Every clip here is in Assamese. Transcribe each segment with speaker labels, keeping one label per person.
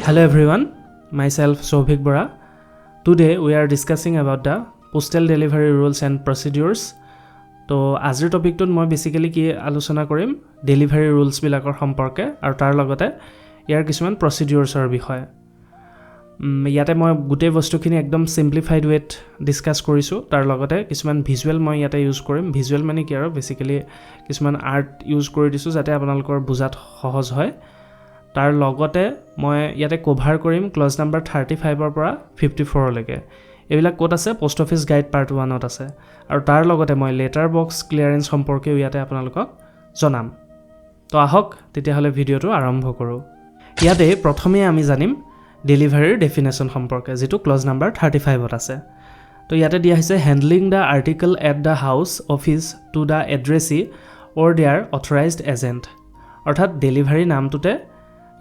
Speaker 1: Hello everyone, myself Sovik Bora. Today we are discussing about the postal delivery rules and procedures. So আজিৰ টপিকটোত মই বেসিক্যালি কি আলোচনা কৰিম ডেলিভাৰী ৰুলছ বিলাকৰ সম্পৰ্কে আৰু তাৰ লগতে ইয়াৰ কিছুমান প্ৰচিডিউৰছৰ বিষয়ে। ইয়াতে মই গোটেই বস্তুখিনি একদম সিম্পলিফাইড ৱেত ডিসকাস কৰিছো। তাৰ লগতে কিছুমান ভিজুৱেল মই ইয়াতে ইউজ কৰিম। ভিজুৱেল মানে কি আৰু বেসিক্যালি কিছুমান আৰ্ট ইউজ কৰি দিছো যাতে আপোনালোকৰ বুজাত সহজ হয়। তাৰ লগতে মই ইয়াতে কভাৰ কৰিম ক্লজ নাম্বাৰ 35 ৰ পৰা 54 লৈকে। এইবিলাক কোড আছে পোষ্ট অফিস গাইড পাৰ্ট 1 ত আছে আৰু তাৰ লগতে মই লেটাৰ বক্স ক্লিয়াৰেন্স সম্পৰ্কে ইয়াতে আপোনালোকক জনাম। তো আহক তেতিয়া হলে ভিডিওটো আৰম্ভ কৰো। ইয়াতে প্ৰথমে আমি জানিম ডেলিভাৰীৰ ডেফিনেশ্যন সম্পৰ্কে যেটো ক্লজ নাম্বাৰ 35 ত আছে। তো ইয়াতে দিয়া হৈছে handling the article at the house office to the addressee or their authorised agent. অৰ্থাৎ ডেলিভাৰী নামটোতে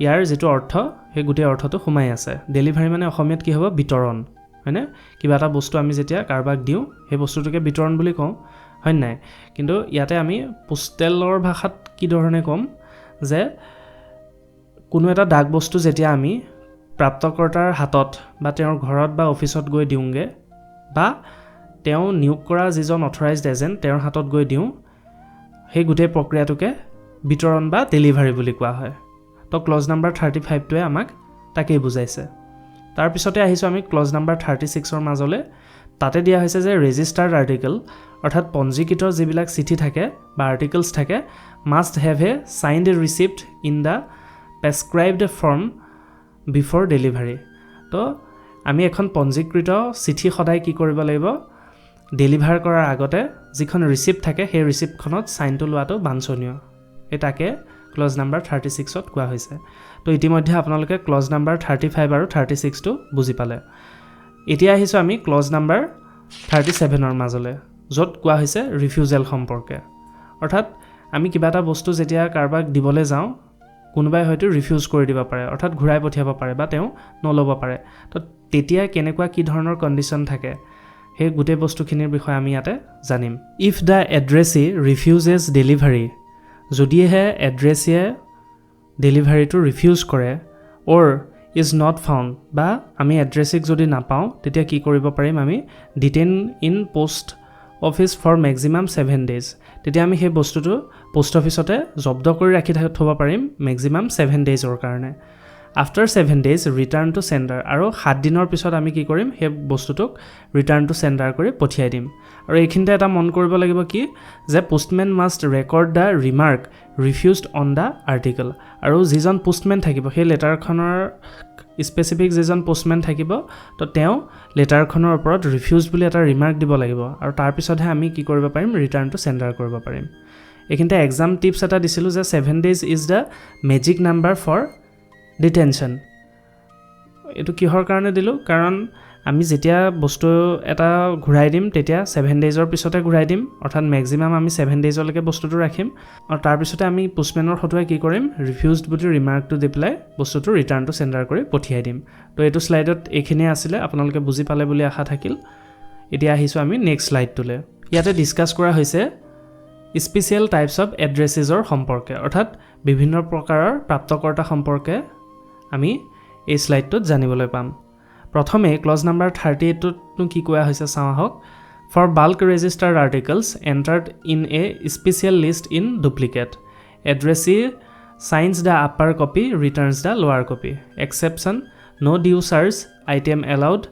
Speaker 1: ইয়াৰ যেটো অৰ্থ সেই গুটে অৰ্থটো সোমাই আছে। ডেলিভাৰী মানে অসমীয়াত কি হ'ব বিতৰণ, হয়নে? কিবা এটা বস্তু আমি যেতিয়া কাৰবাক দিও সেই বস্তুটোকে বিতৰণ বুলি কওঁ, হয় নাই? কিন্তু ইয়াতে আমি পোষ্টেলৰ ভাষাত কি ধৰণে কম যে কোনো এটা ডাক বস্তু যেতিয়া আমি প্ৰাপ্তকৰ্তাৰ হাতত বা তেওঁৰ ঘৰত বা অফিসত গৈ দিওঁগে বা তেওঁ নিয়োগ কৰা যিজন অথৰাইজড এজেন্ট তেওঁৰ হাতত গৈ দিওঁ, সেই গুটে প্ৰক্ৰিয়াটোকে বিতৰণ বা ডেলিভাৰী বুলি কোৱা হয়। তো ক্লজ নাম্বাৰ 35 টোৱে আমাক তাকেই বুজাইছে। তাৰ পিছতে আহিছো আমি ক্লজ নাম্বাৰ 36 ৰ মাজলে। তাতে দিয়া হৈছে যে ৰেজিষ্টাৰ্ড আৰ্টিকল অৰ্থাৎ পঞ্জীকৃত যিবিলাক চিঠি থাকে বা আৰ্টিকলছ থাকে must have a signed receipt in the prescribed form before delivery. তো আমি এখন পঞ্জীকৃত চিঠি সদায় কি কৰিব লাগিব ডেলিভাৰ কৰাৰ আগতে যিখন ৰিসিপ্ট থাকে সেই ৰিসিপ্টখনত সাইনটো লোৱাটো বাঞ্ছনীয়। এটাকে ক্লজ নাম্বাৰ 36 ত কোৱা হৈছে। তো ইতিমধ্যে আপোনালোকে ক্লজ নাম্বাৰ 35 আৰু 36 টো বুজি পালে। এতিয়া আহিছো আমি ক্লজ নাম্বাৰ 37 ৰ মাজলে য'ত কোৱা হৈছে ৰিফিউজেল সম্পৰ্কে। অৰ্থাৎ আমি কিবা এটা বস্তু যেতিয়া কাৰবাক দিবলৈ যাওঁ কোনোবাই হয়তো ৰিফিউজ কৰি দিব পাৰে, অৰ্থাৎ ঘূৰাই পঠিয়াব পাৰে বা তেওঁ নলব পাৰে। তো তেতিয়া কেনেকুৱা কি ধৰণৰ কন্ডিশন থাকে সেই গোটেই বস্তুখিনিৰ বিষয়ে আমি ইয়াতে জানিম। ইফ দা এড্ৰেসি ৰিফিউজেছ ডেলিভাৰী, যদিহে এড্ৰেছিয়ে ডেলিভাৰীটো ৰিফিউজ কৰে অৰ ইজ নট ফাউণ্ড বা আমি এড্ৰেছিক যদি নাপাওঁ তেতিয়া কি কৰিব পাৰিম আমি detain in post office for maximum 7 days. তেতিয়া আমি সেই বস্তুটো পোষ্ট অফিসতে জব্দ কৰি ৰাখি থব পাৰিম ম্যাক্সিমাম 7 ডেজৰ কাৰণে। আফটাৰ 7 ডেজ ৰিটাৰ্ণ টু সেন্ডাৰ, আৰু 7 দিনৰ পিছত আমি কি কৰিম সেই বস্তুটোক ৰিটাৰ্ণ টু সেন্ডাৰ কৰি পঠিয়াই দিম। আৰু এইখিনিতে এটা মন কৰিব লাগিব কি যে postman must record the remark refused on the article. আৰু যিজন পোষ্টমেন থাকিব সেই লেটাৰখনৰ স্পেচিফিক যিজন পোষ্টমেন থাকিব তো তেওঁ লেটাৰখনৰ ওপৰত ৰিফিউজ বুলি এটা ৰিমাৰ্ক দিব লাগিব আৰু তাৰ পিছতহে আমি কি কৰিব পাৰিম ৰিটাৰ্ণ টু সেন্ডাৰ কৰিব পাৰিম। এইখিনিতে এক্সাম টিপছ এটা দিছিলোঁ যে 7 days is the magic number for detention. এইটো কিহৰ কাৰণে দিলোঁ কাৰণ আমি যেতিয়া বস্তু এটা ঘূৰাই দিম তেতিয়া 7 ডেজৰ পিছতে ঘূৰাই দিম, অৰ্থাৎ ম্যাক্সিমাম আমি 7 ডেজলৈকে বস্তুটো ৰাখিম আৰু তাৰ পিছতে আমি পোষ্টমেনৰ হতুৱাই কি কৰিম ৰিফিউজড বুলি ৰিমাৰ্কটো দি পেলাই বস্তুটো ৰিটাৰ্ণ টু সেন্ডাৰ কৰি পঠিয়াই দিম। তো এইটো স্লাইডত এইখিনিয়ে আছিলে, আপোনালোকে বুজি পালে বুলি আশা থাকিল। এতিয়া আহিছো আমি নেক্সট স্লাইডটোলে। ইয়াতে ডিসকাস কৰা হৈছে স্পেচিয়েল টাইপছ অফ এড্ৰেছেছৰ সম্পৰ্কে, অৰ্থাৎ বিভিন্ন প্ৰকাৰৰ প্ৰাপ্তকৰ্তা সম্পৰ্কে আমি এই স্লাইডটোত জানিবলৈ পাম। প্ৰথমে ক্লজ নাম্বাৰ 38 টো কি কোৱা হৈছে চাওঁ আহক। For bulk registered articles entered in a special list in duplicate, addressee signs the upper copy returns the lower copy, exception no due charge item allowed,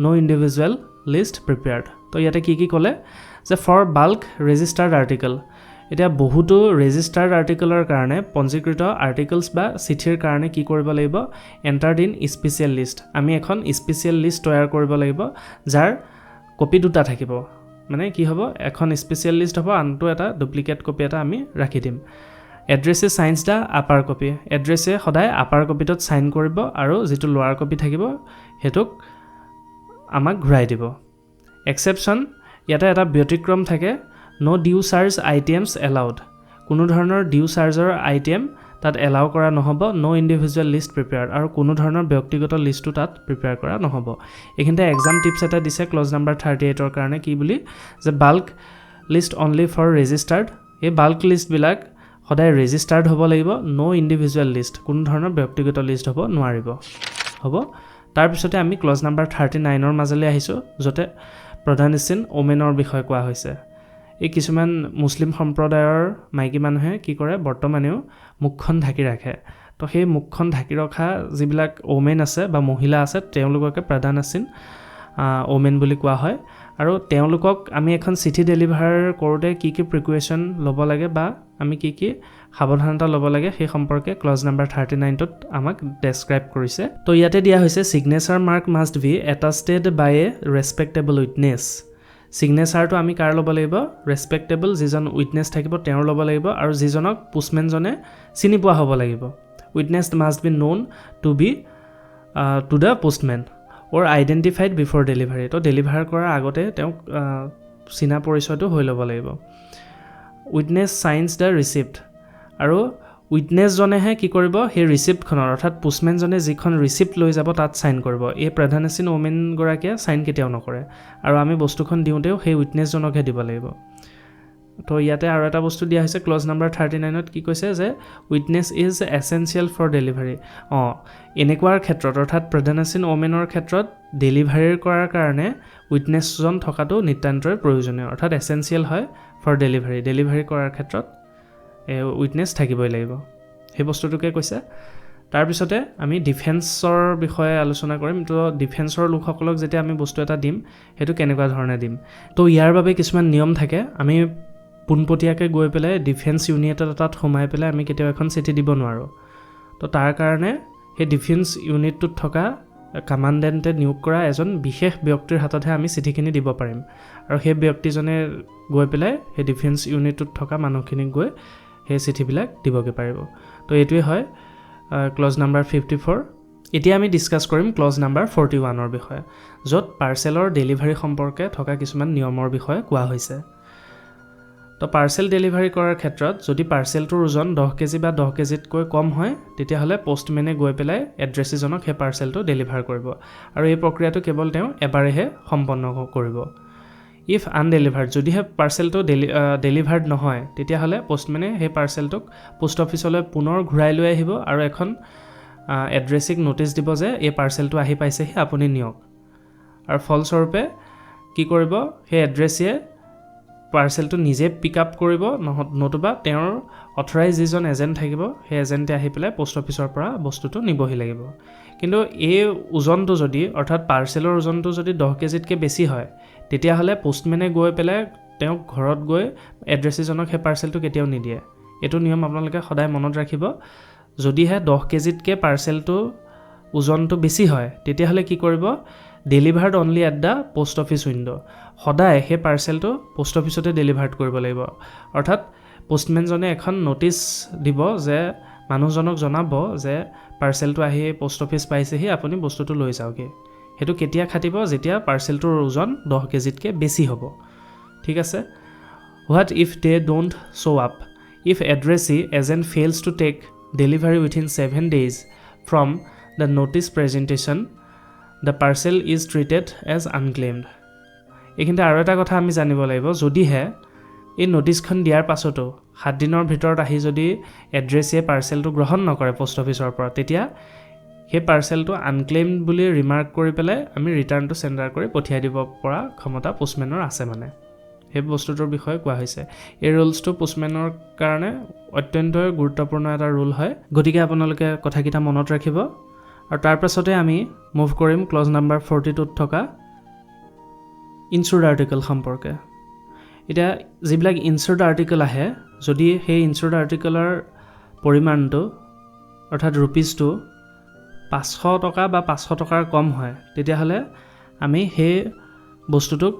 Speaker 1: no individual list prepared. তো ইয়াতে কি ক'লে যে ফৰ বাল্ক ৰেজিষ্টাৰ্ড আৰ্টিকল, এতিয়া বহুতো ৰেজিষ্টাৰ্ড আৰ্টিকলৰ কাৰণে পঞ্জীকৃত আৰ্টিকলছ বা চিঠিৰ কাৰণে কি কৰিব লাগিব এণ্টাৰ্ড ইন স্পেচিয়েল লিষ্ট। আমি এখন স্পেচিয়েল লিষ্ট তৈয়াৰ কৰিব লাগিব যাৰ কপি দুটা থাকিব, মানে কি হ'ব এখন স্পেচিয়েল লিষ্ট হ'ব আনটো এটা ডুপ্লিকেট কপি এটা আমি ৰাখি দিম। এড্ৰেছে সাইন্স দা আপাৰ কপি, এড্ৰেছে সদায় আপাৰ কপিটোত সাইন কৰিব আৰু যিটো লোৱাৰ কপি থাকিব হেতুক আমাক ঘূৰাই দিব। এক্সেপশ্যন, ইয়াতে এটা ব্যতিক্ৰম থাকে, নো ডিউ চাৰ্জ আইটেমছ এলাউড, কোনো ধৰণৰ ডিউ চাৰ্জৰ আইটেম তাত এলাউ কৰা নহ'ব, নো ইণ্ডিভিজুৱেল লিষ্ট প্ৰিপেয়াৰ্ড, আৰু কোনো ধৰণৰ ব্যক্তিগত লিষ্টটো তাত প্ৰিপেয়াৰ কৰা নহ'ব। এইখিনিতে এক্সাম টিপছ এটা দিছে ক্লজ নাম্বাৰ 38 ৰ কাৰণে কি বুলি যে bulk list only for registered, এই বাল্ক লিষ্টবিলাক সদায় ৰেজিষ্টাৰ্ড হ'ব লাগিব, নো ইণ্ডিভিজুৱেল লিষ্ট, কোনো ধৰণৰ ব্যক্তিগত লিষ্ট হ'ব নোৱাৰিব। হ'ব তাৰপিছতে আমি ক্লজ নাম্বাৰ 39 মাজলৈ আহিছোঁ য'তে প্ৰধানিচিন ওমেনৰ বিষয়ে কোৱা হৈছে এই কিছুমান মুছলিম সম্প্ৰদায়ৰ মাইকী মানুহে কি কৰে বৰ্তমানেও মুখখন ঢাকি ৰাখে তো সেই মুখখন ঢাকি ৰখা যিবিলাক ওমেন আছে বা মহিলা আছে তেওঁলোককে প্ৰধানিচিন ওমেন বুলি কোৱা হয় আৰু তেওঁলোকক আমি এখন চিঠি ডেলিভাৰ কৰোঁতে কি কি প্ৰিকুৱেশ্যন ল'ব লাগে বা আমি কি কি সাৱধানতা ল'ব লাগে সেই সম্পৰ্কে ক্লজ নাম্বাৰ 39ত আমাক ডেছক্ৰাইব কৰিছে তো ইয়াতে দিয়া হৈছে signature mark must be attested by a respectable witness সিগনেচাৰটো আমি কাৰ ল'ব লাগিব ৰেছপেক্টেবল যিজন উইটনেছ থাকিব তেওঁৰ ল'ব লাগিব আৰু যিজনক পোষ্টমেনজনে চিনি পোৱা হ'ব লাগিব witness must be known to the postman or identified before delivery তো ডেলিভাৰ কৰাৰ আগতে তেওঁক চিনা পৰিচয়টো হৈ ল'ব লাগিব উইটনেছ চাইন্স দ্য ৰিচিপ্ট আৰু উইটনেছজনেহে কি কৰিব সেই ৰিচিপ্টখনৰ অৰ্থাৎ পোষ্টমেনজনে যিখন ৰিচিপ্ট লৈ যাব তাত চাইন কৰিব এই প্ৰধানিচিন ওমেনগৰাকীয়ে চাইন কেতিয়াও নকৰে আৰু আমি বস্তুখন দিওঁতেও সেই উইটনেছজনকহে দিব লাগিব তো ইয়াতে আৰু এটা বস্তু দিয়া হৈছে ক্লজ নাম্বাৰ 39ত কি কৈছে যে witness is essential for delivery এনেকুৱাৰ ক্ষেত্ৰত অৰ্থাৎ প্ৰধানিচিন ওমেনৰ ক্ষেত্ৰত ডেলিভাৰীৰ কৰাৰ কাৰণে উইটনেছজন থকাটো নিতান্তই প্ৰয়োজনীয় অৰ্থাৎ এছেঞ্চিয়েল হয় ফৰ ডেলিভাৰী কৰাৰ ক্ষেত্ৰত উইটনেছ থাকিবই লাগিব সেই বস্তুটোকে কৈছে তাৰপিছতে আমি ডিফেন্সৰ বিষয়ে আলোচনা কৰিম তো ডিফেন্সৰ লোকসকলক যেতিয়া আমি বস্তু এটা দিম সেইটো কেনেকুৱা ধৰণে দিম তো ইয়াৰ বাবে কিছুমান নিয়ম থাকে আমি পোনপটীয়াকৈ গৈ পেলাই ডিফেন্স ইউনিট এটাত সোমাই পেলাই আমি কেতিয়াও এখন চিঠি দিব নোৱাৰোঁ তো তাৰ কাৰণে সেই ডিফেন্স ইউনিটটোত থকা কমাণ্ডেণ্টে নিয়োগ কৰা এজন বিশেষ ব্যক্তিৰ হাততহে আমি চিঠিখিনি দিব পাৰিম আৰু সেই ব্যক্তিজনে গৈ পেলাই সেই ডিফেন্স ইউনিটটোত থকা মানুহখিনিক গৈ সেই চিঠিবিলাক দিবগৈ পাৰিব তো এইটোৱে হয় ক্লজ নাম্বাৰ 54 এতিয়া আমি ডিছকাছ কৰিম ক্লজ নাম্বাৰ 41ৰ বিষয়ে য'ত পাৰ্চেলৰ ডেলিভাৰী সম্পৰ্কে থকা কিছুমান নিয়মৰ বিষয়ে কোৱা হৈছে তো পাৰ্চেল ডেলিভাৰী কৰাৰ ক্ষেত্ৰত যদি পাৰ্চেলটোৰ ওজন 10 কেজি বা 10 কেজিতকৈ কম হয় তেতিয়াহ'লে পোষ্টমেনে গৈ পেলাই এড্ৰেছিজনক সেই পাৰ্চেলটো ডেলিভাৰ কৰিব আৰু এই প্ৰক্ৰিয়াটো কেৱল তেওঁ এবাৰেহে সম্পন্ন কৰিব ইফ আনডেলিভাৰ্ড যদিহে পাৰ্চেলটো ডেলিভাৰ্ড নহয় তেতিয়াহ'লে পোষ্টমেনে সেই পাৰ্চেলটোক পোষ্ট অফিচলৈ পুনৰ ঘূৰাই লৈ আহিব আৰু এখন এড্ৰেছিক ন'টিচ দিব যে এই পাৰ্চেলটো আহি পাইছেহি আপুনি নিয়ক আৰু ফলস্বৰূপে কি কৰিব সেই এড্ৰেছিয়ে পাৰ্চেলটো নিজে পিক আপ কৰিব নতুবা তেওঁৰ অথৰাইজ যিজন এজেণ্ট থাকিব সেই এজেণ্টে আহি পেলাই পোষ্ট অফিচৰ পৰা বস্তুটো নিবহি লাগিব কিন্তু এই ওজনটো যদি অৰ্থাৎ পাৰ্চেলৰ ওজনটো যদি 10 কেজিতকৈ বেছি হয় তেতিয়াহ'লে পোষ্টমেনে গৈ পেলাই তেওঁক ঘৰত গৈ এড্ৰেছিজনক সেই পাৰ্চেলটো কেতিয়াও নিদিয়ে এইটো নিয়ম আপোনালোকে সদায় মনত ৰাখিব যদিহে 10 কেজিতকৈ পাৰ্চেলটো ওজনটো বেছি হয় তেতিয়াহ'লে কি কৰিব delivered only at the post office window' সদায় সেই পাৰ্চেলটো পোষ্ট অফিচতে ডেলিভাৰ্ড কৰিব লাগিব অৰ্থাৎ পোষ্টমেনজনে এখন ন'টিচ দিব যে মানুহজনক জনাব যে পাৰ্চেলটো আহি পোষ্ট অফিচ পাইছেহি আপুনি বস্তুটো লৈ যাওকগৈ সেইটো কেতিয়া খাটিব যেতিয়া পাৰ্চেলটোৰ ওজন 10 কেজিতকৈ বেছি হ'ব ঠিক আছে what if they don't show' up if addressee agent fails to take delivery within 7 days from the notice presentation the parcel is treated as unclaimed এইখিনিতে আৰু এটা কথা আমি জানিব লাগিব যদিহে এই ন'টিচখন দিয়াৰ পাছতো 7 দিনৰ ভিতৰত আহি যদি এড্ৰেছিয়ে পাৰ্চেলটো গ্ৰহণ নকৰে পোষ্ট অফিচৰ পৰা তেতিয়া সেই পাৰ্চেলটো আনক্লেইমড বুলি ৰিমাৰ্ক কৰি পেলাই আমি ৰিটাৰ্ণটো চেণ্ডাৰ কৰি পঠিয়াই দিব পৰা ক্ষমতা পোষ্টমেনৰ আছে মানে সেই বস্তুটোৰ বিষয়ে কোৱা হৈছে এই ৰুলছটো পোষ্টমেনৰ কাৰণে অত্যন্ত গুৰুত্বপূৰ্ণ এটা ৰুল হয় গতিকে আপোনালোকে কথাকেইটা মনত ৰাখিব আৰু তাৰ পাছতে আমি মুভ কৰিম ক্লজ নাম্বাৰ 42ত থকা ইনছুৰ্ড আৰ্টিকল সম্পৰ্কে এতিয়া যিবিলাক ইনছুৰ্ড আৰ্টিকল আহে যদি সেই ইনছুৰ্ড আৰ্টিকলৰ পৰিমাণটো অৰ্থাৎ ৰুপিজটো 500 টকা বা 500 টকাৰ কম হয় তেতিয়াহ'লে আমি সেই বস্তুটোক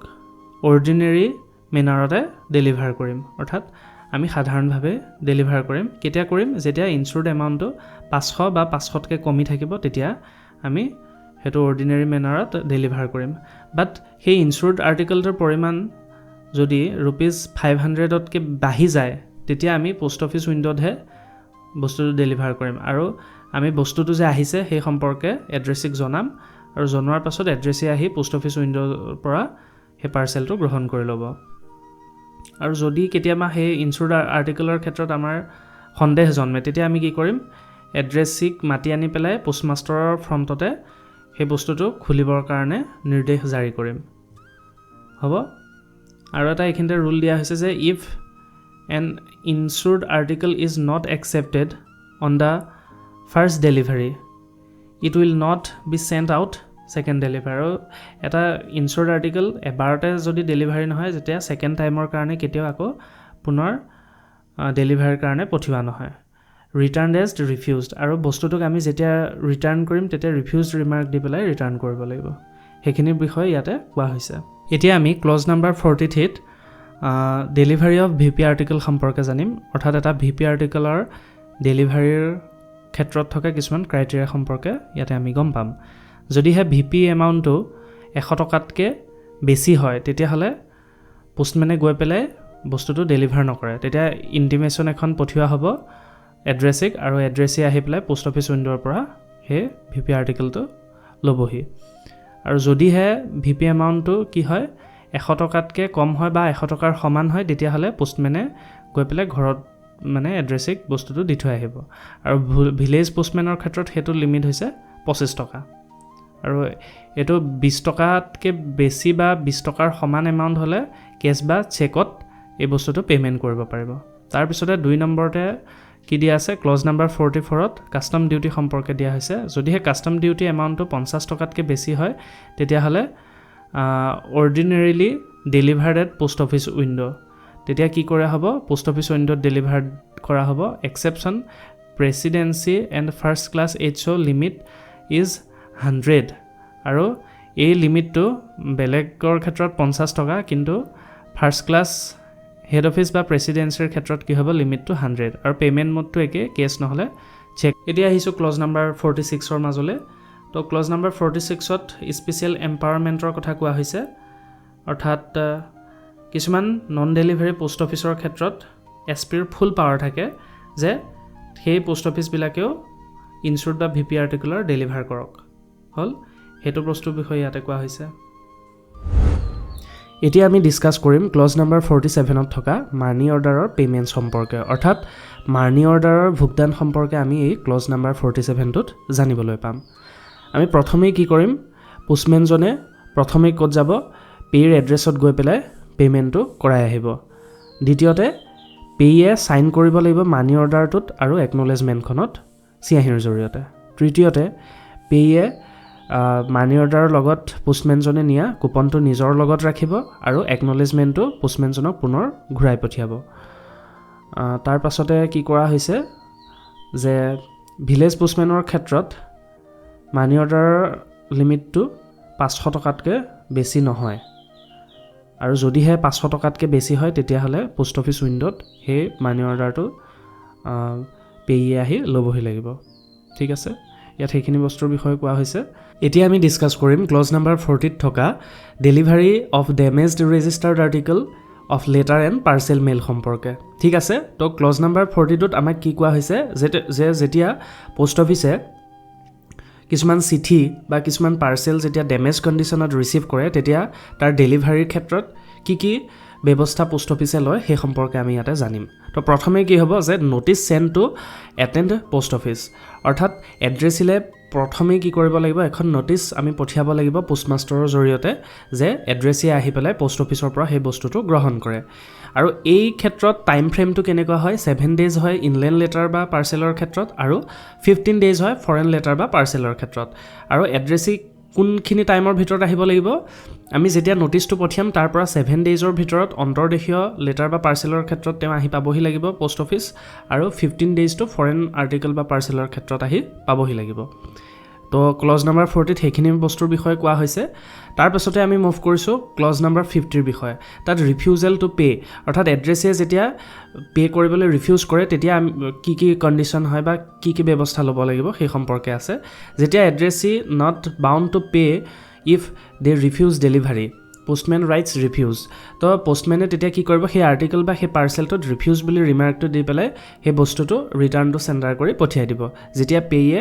Speaker 1: অৰ্ডিনেৰী মেনাৰতে ডেলিভাৰ কৰিম অৰ্থাৎ আমি সাধাৰণভাৱে ডেলিভাৰ কৰিম কেতিয়া কৰিম যেতিয়া ইনছুৰ্ড এমাউণ্টটো 500 বা 500তকৈ কমি থাকিব তেতিয়া আমি সেইটো অৰ্ডিনেৰী মেনাৰত ডেলিভাৰ কৰিম বাট সেই ইনছুৰ্ড আৰ্টিকলটোৰ পৰিমাণ যদি ৰুপিজ 500তকৈ বাঢ়ি যায় তেতিয়া আমি পোষ্ট অফিচ উইণ্ড'তহে বস্তুটো ডেলিভাৰ কৰিম আৰু আমি বস্তুটো যে আহিছে সেই সম্পৰ্কে এড্ৰেছিক জনাম আৰু জনোৱাৰ পাছত এড্ৰেছি আহি পোষ্ট অফিচ উইণ্ড'ৰ পৰা সেই পাৰ্চেলটো গ্ৰহণ কৰি ল'ব আৰু যদি কেতিয়াবা সেই ইনছুৰ্ড আৰ্টিকলৰ ক্ষেত্ৰত আমাৰ সন্দেহ জন্মে তেতিয়া আমি কি কৰিম এড্ৰেছিক মাতি আনি পেলাই পোষ্টমাষ্টাৰৰ ফ্ৰণ্টতে সেই বস্তুটো খুলিবৰ কাৰণে নিৰ্দেশ জাৰি কৰিম হ'ব আৰু এটা এইখিনিতে ৰুল দিয়া হৈছে যে if an insured article is not accepted on the first delivery it will not be sent out second delivery eta insured article ebarate jodi delivery nohoy jetia second timer karone ketio ako punor delivery karone pothiwa nohoy returned as refused aru bostutuk ami jetia return korim tetia refused remark di pelai return koribo lagibo hekhini bishoy yate kwa hoise etia ami clause number 43 delivery of VP article সম্পৰ্কে জানিম অৰ্থাৎ এটা ভিপি আৰ্টিকেলৰ ডেলিভাৰীৰ ক্ষেত্ৰত থকা কিছুমান ক্ৰাইটেৰিয়া সম্পৰ্কে ইয়াতে আমি গম পাম যদিহে ভিপি এমাউণ্টটো 100 টকাতকৈ বেছি হয় তেতিয়াহ'লে পোষ্টমেনে গৈ পেলাই বস্তুটো ডেলিভাৰ নকৰে তেতিয়া ইণ্টিমেশ্যন এখন পঠিওৱা হ'ব এড্ৰেছিক আৰু এড্ৰেছি আহি পেলাই পোষ্ট অফিচ উইণ্ডৰ পৰা সেই ভিপি আৰ্টিকেলটো ল'বহি আৰু যদিহে ভিপি এমাউণ্টটো কি হয় 100 টকাতকৈ কম হয় বা 100 টকাৰ সমান হয় তেতিয়াহ'লে পোষ্টমেনে গৈ পেলাই ঘৰত মানে এড্ৰেছিক বস্তুটো দি থৈ আহিব আৰু ভিলেজ পোষ্টমেনৰ ক্ষেত্ৰত সেইটো লিমিট হৈছে 25 টকা আৰু এইটো 20 টকাতকৈ বেছি বা 20 টকাৰ সমান এমাউণ্ট হ'লে কেছ বা চেকত এই বস্তুটো পে'মেণ্ট কৰিব পাৰিব তাৰপিছতে 2 নম্বৰতে কি দিয়া আছে ক্লজ নাম্বাৰ 44ত কাষ্টম ডিউটি সম্পৰ্কে দিয়া হৈছে যদিহে কাষ্টম ডিউটি এমাউণ্টটো 50 টকাতকৈ বেছি হয় তেতিয়াহ'লে ordinarily delivered at post office window তেতিয়া কি কৰা হ'ব পোষ্ট অফিচ উইণ্ডত ডেলিভাৰ্ড কৰা হ'ব exception presidency and first class HO limit is 100 আৰু এই লিমিটটো বেলেগৰ ক্ষেত্ৰত 50 টকা কিন্তু ফাৰ্ষ্ট ক্লাছ হেড অফিচ বা প্ৰেচিডেন্সিৰ ক্ষেত্ৰত কি হ'ব লিমিটটো 100 আৰু পে'মেণ্ট মোডটো একে কেছ নহ'লে চেক এতিয়া আহিছোঁ ক্লজ নাম্বাৰ 46ৰ মাজলৈ তো ক্লজ নাম্বাৰ 46ত স্পেচিয়েল এম্পাৱাৰমেণ্টৰ কথা কোৱা হৈছে অৰ্থাৎ কিছুমান নন ডেলিভাৰী পোষ্ট অফিচৰ ক্ষেত্ৰত এছপিৰ ফুল পাৱাৰ থাকে যে সেই পোষ্ট অফিচবিলাকেও ইনচুৰ্ড বা ভিপি আৰ্টিকুলাৰ ডেলিভাৰ কৰক হ'ল সেইটো বস্তুৰ বিষয়ে ইয়াতে কোৱা হৈছে এতিয়া আমি ডিছকাছ কৰিম ক্লজ নাম্বাৰ 47ত থকা মানি অৰ্ডাৰৰ পে'মেণ্ট সম্পৰ্কে অৰ্থাৎ মানি অৰ্ডাৰৰ ভুগতান সম্পৰ্কে আমি এই ক্লজ নাম্বাৰ 47টোত জানিবলৈ পাম আমি প্ৰথমেই কি কৰিম পোষ্টমেনজনে প্ৰথমে ক'ত যাব পে'ৰ এড্ৰেছত গৈ পেলাই পে'মেণ্টটো কৰাই আহিব দ্বিতীয়তে পে'য়ে চাইন কৰিব লাগিব মানি অৰ্ডাৰটোত আৰু একনলেজমেণ্টখনত চিয়াহীৰ জৰিয়তে তৃতীয়তে পে'য়ে মানি অৰ্ডাৰৰ লগত পোষ্টমেনজনে নিয়া কুপনটো নিজৰ লগত ৰাখিব আৰু একনলেজমেণ্টটো পোষ্টমেনজনক পুনৰ ঘূৰাই পঠিয়াব তাৰ পাছতে কি কৰা হৈছে যে ভিলেজ পোষ্টমেনৰ ক্ষেত্ৰত মানি অৰ্ডাৰৰ লিমিটটো 500 টকাতকৈ বেছি নহয় আৰু যদিহে 500 টকাতকৈ বেছি হয় তেতিয়াহ'লে পোষ্ট অফিচ উইণ্ডত সেই মানি অৰ্ডাৰটো পে'য়ে আহি ল'বহি লাগিব ঠিক আছে ইয়াত সেইখিনি বস্তুৰ বিষয়ে কোৱা হৈছে এতিয়া আমি ডিছকাছ কৰিম ক্লজ নাম্বাৰ 40ত থকা delivery of damaged registered article of letter and parcel mail সম্পৰ্কে ঠিক আছে তো ক্লজ নাম্বাৰ 40টোত আমাক কি কোৱা হৈছে যে যেতিয়া পোষ্ট অফিচে কিছুমান চিঠি বা কিছুমান পাৰ্চেল যেতিয়া ডেমেজ কণ্ডিশ্যনত ৰিচিভ কৰে তেতিয়া তাৰ ডেলিভাৰীৰ ক্ষেত্ৰত কি কি ব্যৱস্থা পোষ্ট অফিচে লয় সেই সম্পৰ্কে আমি ইয়াতে জানিম তো প্ৰথমে কি হ'ব যে notice send to attend post office অৰ্থাৎ এড্ৰেছিলে প্ৰথমে কি কৰিব লাগিব এখন ন'টিছ আমি পঠিয়াব লাগিব পোষ্টমাষ্টাৰৰ জৰিয়তে যে এড্ৰেছিয়ে আহি পেলাই পোষ্ট অফিচৰ পৰা সেই বস্তুটো গ্ৰহণ কৰে আৰু এই ক্ষেত্ৰত টাইম ফ্ৰেমটো কেনেকুৱা হয় 7 ডেজ হয় ইনলেণ্ড লেটাৰ বা পাৰ্চেলৰ ক্ষেত্ৰত আৰু 15 ডেজ হয় ফৰেন লেটাৰ বা পাৰ্চেলৰ ক্ষেত্ৰত আৰু এড্ৰেছি কোনখিনি টাইমৰ ভিতৰত আহিব লাগিব আমি যেতিয়া ন'টিছটো পঠিয়াম তাৰ পৰা 7 ডেজৰ ভিতৰত অন্তৰ্দেশীয় লেটাৰ বা পাৰ্চেলৰ ক্ষেত্ৰত তেওঁ আহি পাবহি লাগিব পোষ্ট অফিচ আৰু 15 ডেজটো ফৰেন আৰ্টিকেল বা পাৰ্চেলৰ ক্ষেত্ৰত আহি পাবহি লাগিব তো ক্লজ নাম্বাৰ 40ত সেইখিনি বস্তুৰ বিষয়ে কোৱা হৈছে তাৰপাছতে আমি মুভ কৰিছোঁ ক্লজ নাম্বাৰ 50ৰ বিষয়ে তাত ৰিফিউজেল টু পে অৰ্থাৎ এড্ৰেছে যেতিয়া পে' কৰিবলৈ ৰিফিউজ কৰে তেতিয়া কি কি কণ্ডিশ্যন হয় বা কি কি ব্যৱস্থা ল'ব লাগিব সেই সম্পৰ্কে আছে যেতিয়া addressee not bound to pay if they refuse delivery postman writes refuse তো পোষ্টমেনে তেতিয়া কি কৰিব সেই আৰ্টিকেল বা সেই পাৰ্চেলটোত ৰিফিউজ বুলি ৰিমাৰ্কটো দি পেলাই সেই বস্তুটো ৰিটাৰ্ণটো চেণ্ডাৰ কৰি পঠিয়াই দিব যেতিয়া পে'য়ে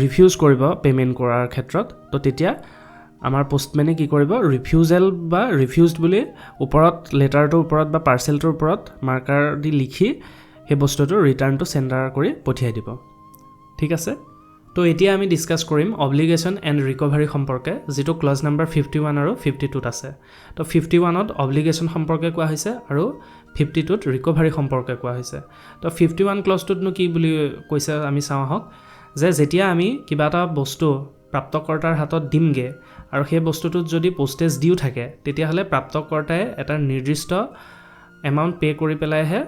Speaker 1: ৰিফিউজ কৰিব পে'মেণ্ট কৰাৰ ক্ষেত্ৰত তো তেতিয়া আমাৰ পোষ্টমেনে কি কৰিব ৰিফিউজেল বা ৰিফিউজড বুলি ওপৰত লেটাৰটোৰ ওপৰত বা পাৰ্চেলটোৰ ওপৰত মাৰ্কাৰ দি লিখি সেই বস্তুটো ৰিটাৰ্ণটো চেণ্ডাৰ কৰি পঠিয়াই দিব ঠিক আছে তো এতিয়া আমি ডিসকাস কৰিম অব্লিগেশন এণ্ড ৰিকভাৰী সম্পৰ্কে যেটো ক্লজ নাম্বাৰ 51 আৰু 52 ত আছে তো 51 ত অব্লিগেশন সম্পৰ্কে কোৱা হৈছে আৰু 52 ত ৰিকভাৰী সম্পৰ্কে কোৱা হৈছে তো 51 ক্লজটোত নো কি বুলি কৈছে আমি চাওঁ হক যে যেতিয়া আমি কিবা এটা বস্তু প্ৰাপ্তকৰ্তাৰ হাতত দিমগে আৰু সেই বস্তুটোত যদি পোষ্টেজ ডিউ থাকে তেতিয়া হলে প্ৰাপ্তকৰ্তাই এটা নিৰ্দিষ্ট এমাউন্ট পে কৰি পেলাইহে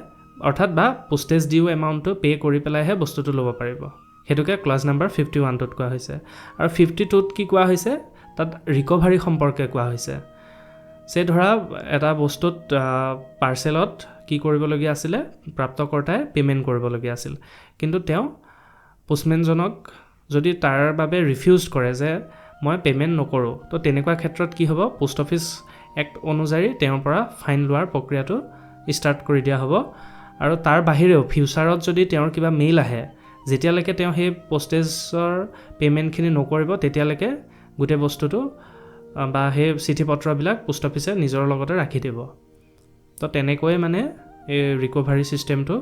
Speaker 1: অৰ্থাৎ বা পোষ্টেজ ডিউ এমাউন্টটো পে কৰি পেলাইহে বস্তুটো ল'ব পাৰিব হেতুকে ক্লজ নাম্বাৰ 51 ত কোৱা হৈছে আৰু 52 ত কি কোৱা হৈছে তাত ৰিকভাৰী সম্পৰ্কে কোৱা হৈছে সে ধৰা এটা বস্তুত পাৰ্সেলত কি কৰিবলগীয়া আছিল প্ৰাপ্তকৰ্তাই পেমেন্ট কৰিবলগীয়া আছিল কিন্তু তেওঁ পোষ্টমেনজনক যদি তাৰ বাবে ৰিফিউজ কৰে যে মই পেমেন্ট নকৰো তো তেনেকুৱা ক্ষেত্ৰত কি হ'ব পোষ্ট অফিচ এক্ট অনুযায়ী তেওঁৰ পৰা ফাইন লোৱাৰ প্ৰক্ৰিয়াটো ষ্টাৰ্ট কৰি দিয়া হ'ব আৰু তাৰ বাহিৰেও ফিউচাৰত যদি তেওঁৰ কিবা মেইল আহে যেতিয়ালৈকে তেওঁ সেই পোষ্টেজৰ পেমেন্টখিনি নকৰিব তেতিয়ালৈকে গুটে বস্তুটো বা সেই চিঠিপত্ৰবিলাক পোষ্ট অফিচে নিজৰ লগতে ৰাখি দিব তো তেনেকৈ মানে এই ৰিকভাৰী সিস্টেমটো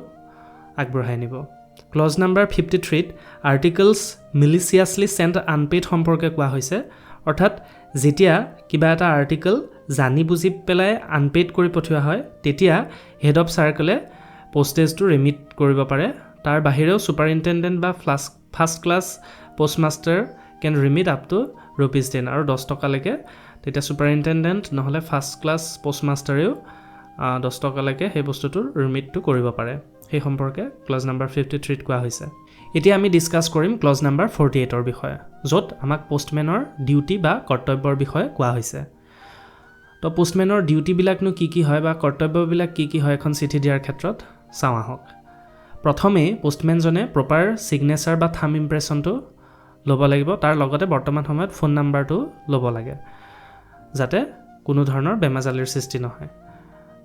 Speaker 1: আগবঢ়াই নিব ক্লজ নাম্বাৰ 53 ত আৰ্টিকলছ মিলিচিয়াছলি সেন্ট আনপেইড সম্পৰ্কে কোৱা হৈছে অৰ্থাৎ যেতিয়া কিবা এটা আৰ্টিকল জানি বুজি পেলাই আনপেইড কৰি পঠিওৱা হয় তেতিয়া হেড অফ সাৰ্কেলে পোষ্টেজটো ৰিমিট কৰিব পাৰে তাৰ বাহিৰেও সুপাৰিনটেন্ডেন্ট বা first class postmaster can remit up to ₹10 আৰু 10 টকালৈকে তেতিয়া সুপাৰিনটেন্ডেন্ট নহলে ফাৰ্স্ট ক্লাছ পোষ্টমাস্টাৰেও 10 টকালৈকে সেই বস্তুটো ৰিমিটটো কৰিব পাৰে সেই সম্পৰ্কে ক্লজ নাম্বাৰ 53 ত কোৱা হৈছে এতিয়া আমি ডিসকাস কৰিম ক্লজ নাম্বাৰ 48 ৰ বিষয়ে য'ত আমাক পোষ্টমেনৰ ডিউটি বা কৰ্তব্যৰ বিষয়ে কোৱা হৈছে তো পোষ্টমেনৰ ডিউটি বিলাকনো কি হয় বা কৰ্তব্যবিলাক কি হয় এখন চিঠি দিয়াৰ ক্ষেত্ৰত চাওঁ আহক প্ৰথমে পোষ্টমেনজনে প্ৰপাৰ সিগনেচাৰ বা থাম ইমপ্ৰেছনটো ল'ব লাগিব তাৰ লগতে বৰ্তমান সময়ত ফোন নাম্বাৰটো ল'ব লাগে যাতে কোনো ধৰণৰ বেমাজালিৰ সৃষ্টি নহয়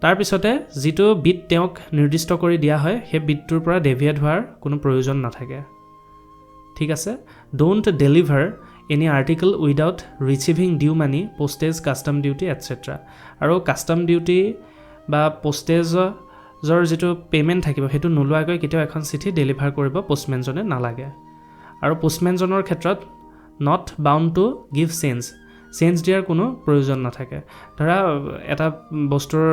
Speaker 1: তাৰ পিছতে যেটো বিট তেওঁক নিৰ্দিষ্ট কৰি দিয়া হয় সেই বিটটোৰ পৰা ডেভিয়েট হোৱাৰ কোনো প্ৰয়োজন নাথাকে ঠিক আছে don't deliver any article without receiving due money postage custom duty etcetera আৰু কাস্টম ডিউটি বা পোষ্টেজৰ যেটো পেমেন্ট থাকিব হেতু নোলোৱাকৈ কেতিয়াও এখন চিঠি ডেলিভাৰ কৰিব পোষ্টমেনজনে নালাগে আৰু পোষ্টমেনজনৰ ক্ষেত্ৰত not bound to give change দিয়াৰ কোনো প্ৰয়োজন নাথাকে ধৰা এটা বস্তুৰ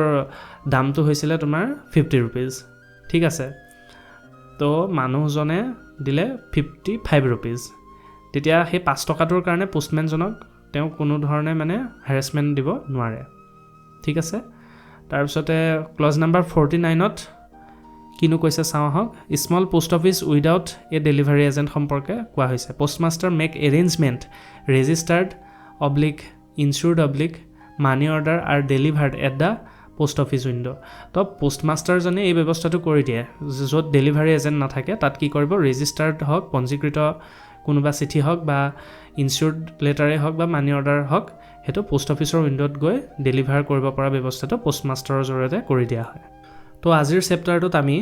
Speaker 1: দামটো হৈছিল তোমাৰ 50 rupees ঠিক আছে তো মানুহজনে দিলে 55 rupees তেতিয়া সেই 5 টকাটোৰ কাৰণে পোষ্টমেনজনক তেওঁ কোনো ধৰণে মানে হ্যাৰাসমেন্ট দিব নোৱাৰে ঠিক আছে তাৰ পিছতে ক্লজ নাম্বাৰ 49 ত কিনো কৈছে চাওঁ হক small post office without a delivery agent সম্পৰ্কে কোৱা হৈছে postmaster make arrangement registered insured money order are delivered at the post office window তো পোষ্টমাস্টাৰ জনে এই ব্যৱস্থাটো কৰি দিয়ে য'ত ডেলিভাৰী এজেন্ট নাথাকে তাত কি কৰিব ৰেজিষ্টাৰ্ড হক পঞ্জীকৃত কোনোবা চিঠি হক বা ইনস্যুৰ্ড লেটাৰে হক বা মানি অৰ্ডাৰ হক হেতু পোষ্ট অফিচৰ উইন্ডোত গৈ ডেলিভাৰ কৰিব পৰা ব্যৱস্থাটো পোষ্টমাস্টাৰৰ জৰিয়তে কৰি দিয়া হয় তো আজিৰ চেপ্টাৰটোত আমি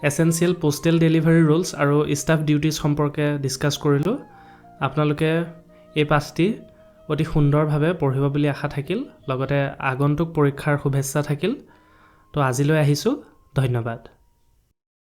Speaker 1: এসেনশিয়াল পোষ্টেল ডেলিভাৰী ৰুলছ আৰু ষ্টাফ ডিউটিজ সম্পৰ্কে ডিসকাস কৰিলো আপোনালোকে এই পাঁচটি অতি সুন্দৰভাৱে পঢ়িব বুলি আশা থাকিল লগতে আগন্তুক পৰীক্ষাৰ শুভেচ্ছা থাকিল তো আজিলৈ আহিছো ধন্যবাদ